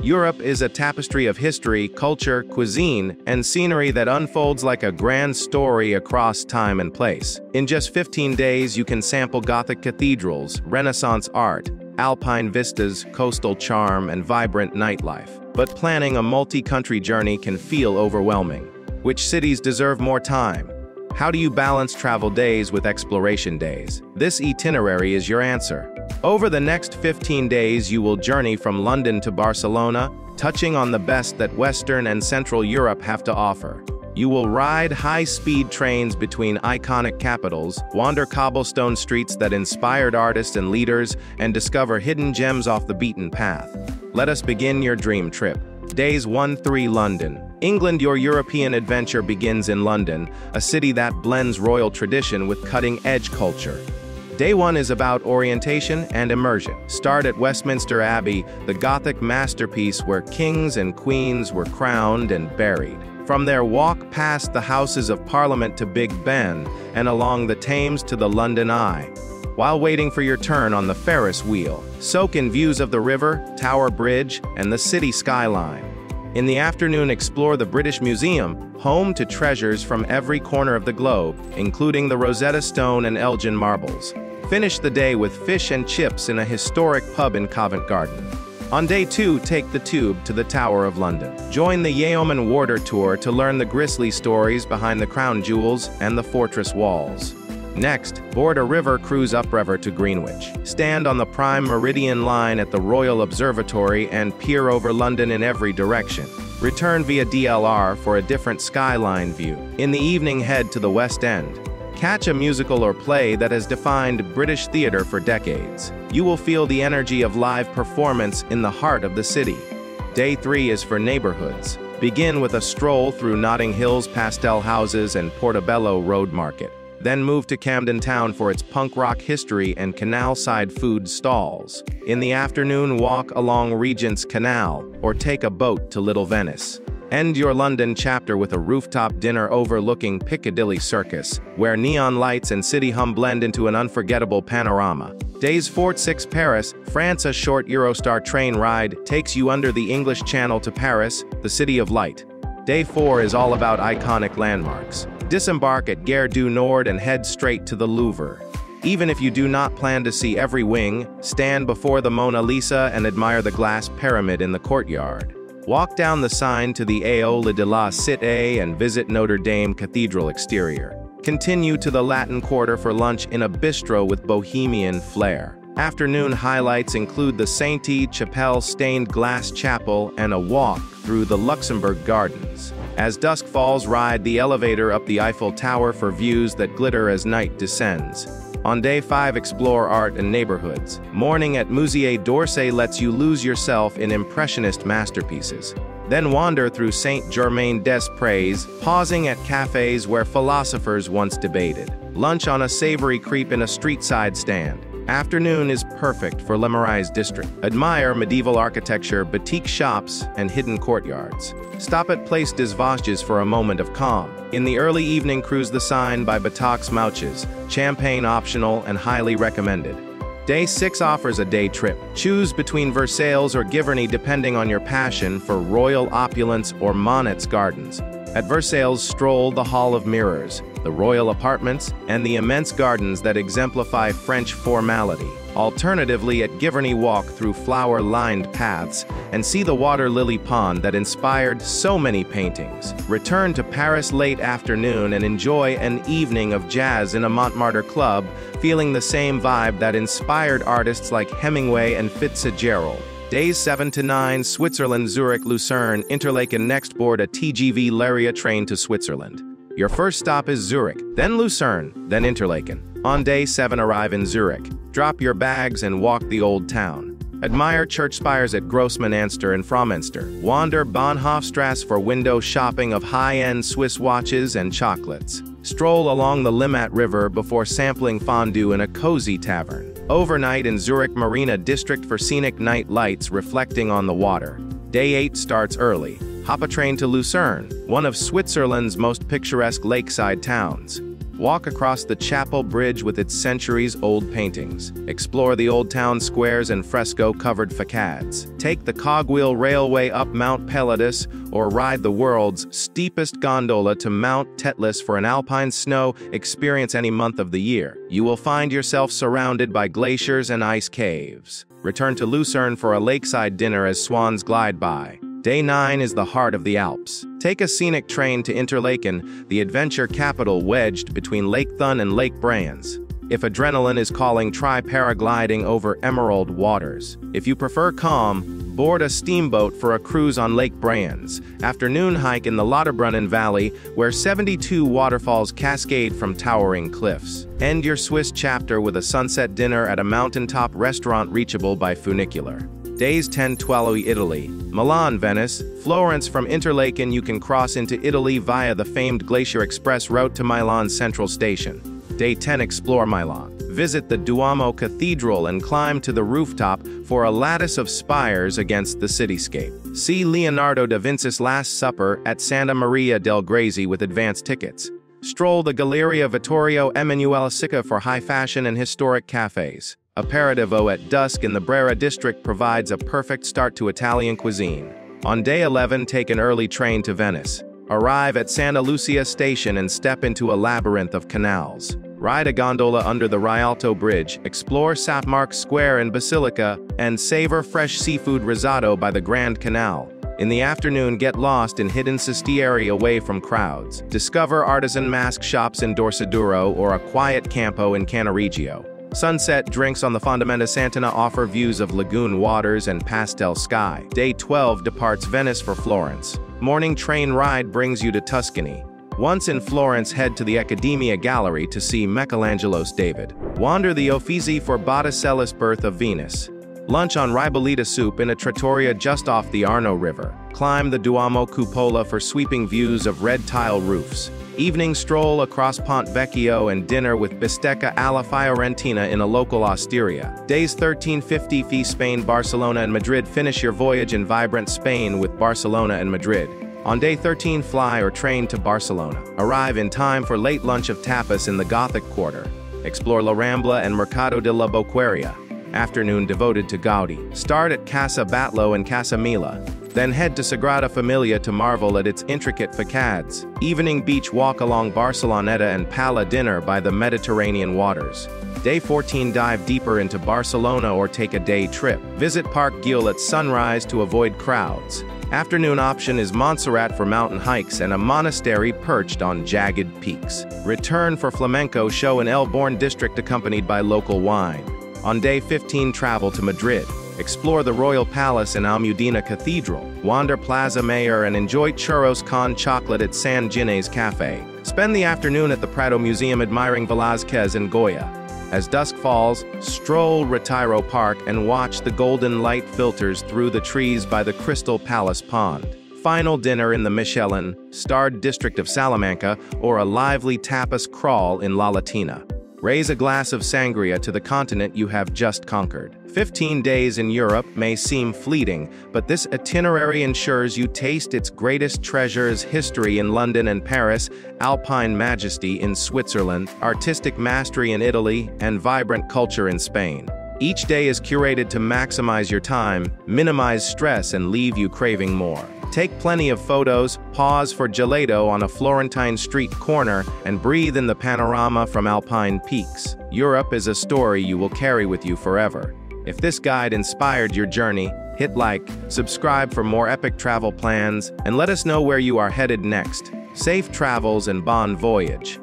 Europe is a tapestry of history, culture, cuisine, and scenery that unfolds like a grand story across time and place. In just 15 days, you can sample Gothic cathedrals, Renaissance art, alpine vistas, coastal charm, and vibrant nightlife. But planning a multi-country journey can feel overwhelming. Which cities deserve more time? How do you balance travel days with exploration days? This itinerary is your answer. Over the next 15 days, you will journey from London to Barcelona, touching on the best that Western and Central Europe have to offer. You will ride high-speed trains between iconic capitals, wander cobblestone streets that inspired artists and leaders, and discover hidden gems off the beaten path. Let us begin your dream trip. Days 1-3 London. England. Your European adventure begins in London, a city that blends royal tradition with cutting-edge culture. Day 1 is about orientation and immersion. Start at Westminster Abbey, the Gothic masterpiece where kings and queens were crowned and buried. From there, walk past the Houses of Parliament to Big Ben and along the Thames to the London Eye. While waiting for your turn on the Ferris wheel, soak in views of the river, Tower Bridge, and the city skyline. In the afternoon, explore the British Museum, home to treasures from every corner of the globe, including the Rosetta Stone and Elgin marbles. Finish the day with fish and chips in a historic pub in Covent Garden. On day 2, take the tube to the Tower of London. Join the Yeoman Warder Tour to learn the grisly stories behind the crown jewels and the fortress walls. Next, board a river cruise upriver to Greenwich. Stand on the Prime Meridian line at the Royal Observatory and peer over London in every direction. Return via DLR for a different skyline view. In the evening, head to the West End. Catch a musical or play that has defined British theatre for decades. You will feel the energy of live performance in the heart of the city. Day 3 is for neighborhoods. Begin with a stroll through Notting Hill's pastel houses and Portobello Road Market. Then move to Camden Town for its punk rock history and canal-side food stalls. In the afternoon, walk along Regent's Canal or take a boat to Little Venice. End your London chapter with a rooftop dinner overlooking Piccadilly Circus, where neon lights and city hum blend into an unforgettable panorama. Days 4-6 Paris, France. A short Eurostar train ride takes you under the English Channel to Paris, the City of Light. Day 4 is all about iconic landmarks. Disembark at Gare du Nord and head straight to the Louvre. Even if you do not plan to see every wing, stand before the Mona Lisa and admire the glass pyramid in the courtyard. Walk down the Seine to the Éole de la Cité and visit Notre Dame Cathedral exterior. Continue to the Latin Quarter for lunch in a bistro with bohemian flair. Afternoon highlights include the Sainte-Chapelle stained glass chapel and a walk through the Luxembourg Gardens. As dusk falls, ride the elevator up the Eiffel Tower for views that glitter as night descends. On day 5, explore art and neighborhoods. Morning at Musée d'Orsay lets you lose yourself in impressionist masterpieces. Then wander through Saint-Germain-des-Prés, pausing at cafes where philosophers once debated. Lunch on a savory crepe in a street-side stand. Afternoon is perfect for Le Marais district. Admire medieval architecture, boutique shops, and hidden courtyards. Stop at Place des Vosges for a moment of calm. In the early evening, cruise the Seine by Batox Mouches, champagne optional and highly recommended. Day 6 offers a day trip. Choose between Versailles or Giverny depending on your passion for royal opulence or Monet's Gardens. At Versailles, stroll the Hall of Mirrors, the royal apartments, and the immense gardens that exemplify French formality. Alternatively, at Giverny, walk through flower-lined paths and see the water lily pond that inspired so many paintings. Return to Paris late afternoon and enjoy an evening of jazz in a Montmartre club, feeling the same vibe that inspired artists like Hemingway and Fitzgerald. Days 7-9, Switzerland, Zurich, Lucerne, Interlaken. Next, board a TGV Laria train to Switzerland. Your first stop is Zurich, then Lucerne, then Interlaken. On day 7, arrive in Zurich. Drop your bags and walk the old town. Admire church spires at Grossmünster and Frauenster. Wander Bahnhofstrasse for window shopping of high-end Swiss watches and chocolates. Stroll along the Limmat River before sampling fondue in a cozy tavern. Overnight in Zurich Marina District for scenic night lights reflecting on the water. Day 8 starts early. Hop a train to Lucerne, one of Switzerland's most picturesque lakeside towns. Walk across the Chapel Bridge with its centuries-old paintings. Explore the old town squares and fresco-covered facades. Take the cogwheel railway up Mount Pilatus or ride the world's steepest gondola to Mount Tetlis for an alpine snow experience any month of the year. You will find yourself surrounded by glaciers and ice caves. Return to Lucerne for a lakeside dinner as swans glide by. Day 9 is the heart of the Alps. Take a scenic train to Interlaken, the adventure capital wedged between Lake Thun and Lake Brans. If adrenaline is calling, try paragliding over emerald waters. If you prefer calm, board a steamboat for a cruise on Lake Brans. Afternoon hike in the Lauterbrunnen Valley, where 72 waterfalls cascade from towering cliffs. End your Swiss chapter with a sunset dinner at a mountaintop restaurant reachable by funicular. Days 10-12 Italy. Milan, Venice, Florence. From Interlaken you can cross into Italy via the famed Glacier Express route to Milan Central Station. Day 10 Explore Milan. Visit the Duomo Cathedral and climb to the rooftop for a lattice of spires against the cityscape. See Leonardo da Vinci's Last Supper at Santa Maria del Grazie with advance tickets. Stroll the Galleria Vittorio Emanuele Sica for high fashion and historic cafes. Aperitivo at dusk in the Brera district provides a perfect start to Italian cuisine. On day 11, take an early train to Venice. Arrive at Santa Lucia station and step into a labyrinth of canals. Ride a gondola under the Rialto Bridge, explore St. Mark's Square and Basilica, and savor fresh seafood risotto by the Grand Canal. In the afternoon, get lost in hidden sestieri away from crowds. Discover artisan mask shops in Dorsoduro or a quiet campo in Cannaregio. Sunset drinks on the Fondamenta Sant'Anna offer views of lagoon waters and pastel sky. Day 12 departs Venice for Florence. Morning train ride brings you to Tuscany. Once in Florence, head to the Accademia Gallery to see Michelangelo's David. Wander the Uffizi for Botticelli's Birth of Venus. Lunch on ribollita soup in a trattoria just off the Arno River. Climb the Duomo Cupola for sweeping views of red tile roofs. Evening stroll across Ponte Vecchio and dinner with bistecca alla Fiorentina in a local osteria. Days 13-15 Spain, Barcelona and Madrid. Finish your voyage in vibrant Spain with Barcelona and Madrid. On day 13, fly or train to Barcelona. Arrive in time for late lunch of tapas in the Gothic Quarter. Explore La Rambla and Mercado de la Boqueria. Afternoon devoted to Gaudi. Start at Casa Batlló and Casa Mila. Then head to Sagrada Familia to marvel at its intricate facades. Evening beach walk along Barceloneta and Pala dinner by the Mediterranean waters. Day 14 dive deeper into Barcelona or take a day trip. Visit Park Güell at sunrise to avoid crowds. Afternoon option is Montserrat for mountain hikes and a monastery perched on jagged peaks. Return for flamenco show in El Born district accompanied by local wine. On day 15 travel to Madrid. Explore the Royal Palace and Almudena Cathedral. Wander Plaza Mayor and enjoy churros con chocolate at San Ginés Cafe. Spend the afternoon at the Prado Museum admiring Velázquez and Goya. As dusk falls, stroll Retiro Park and watch the golden light filters through the trees by the Crystal Palace Pond. Final dinner in the Michelin-starred district of Salamanca or a lively tapas crawl in La Latina. Raise a glass of sangria to the continent you have just conquered. 15 days in Europe may seem fleeting, but this itinerary ensures you taste its greatest treasures: history in London and Paris, alpine majesty in Switzerland, artistic mastery in Italy, and vibrant culture in Spain. Each day is curated to maximize your time, minimize stress, and leave you craving more. Take plenty of photos, pause for gelato on a Florentine street corner, and breathe in the panorama from alpine peaks. Europe is a story you will carry with you forever. If this guide inspired your journey, hit like, subscribe for more epic travel plans, and let us know where you are headed next. Safe travels and bon voyage.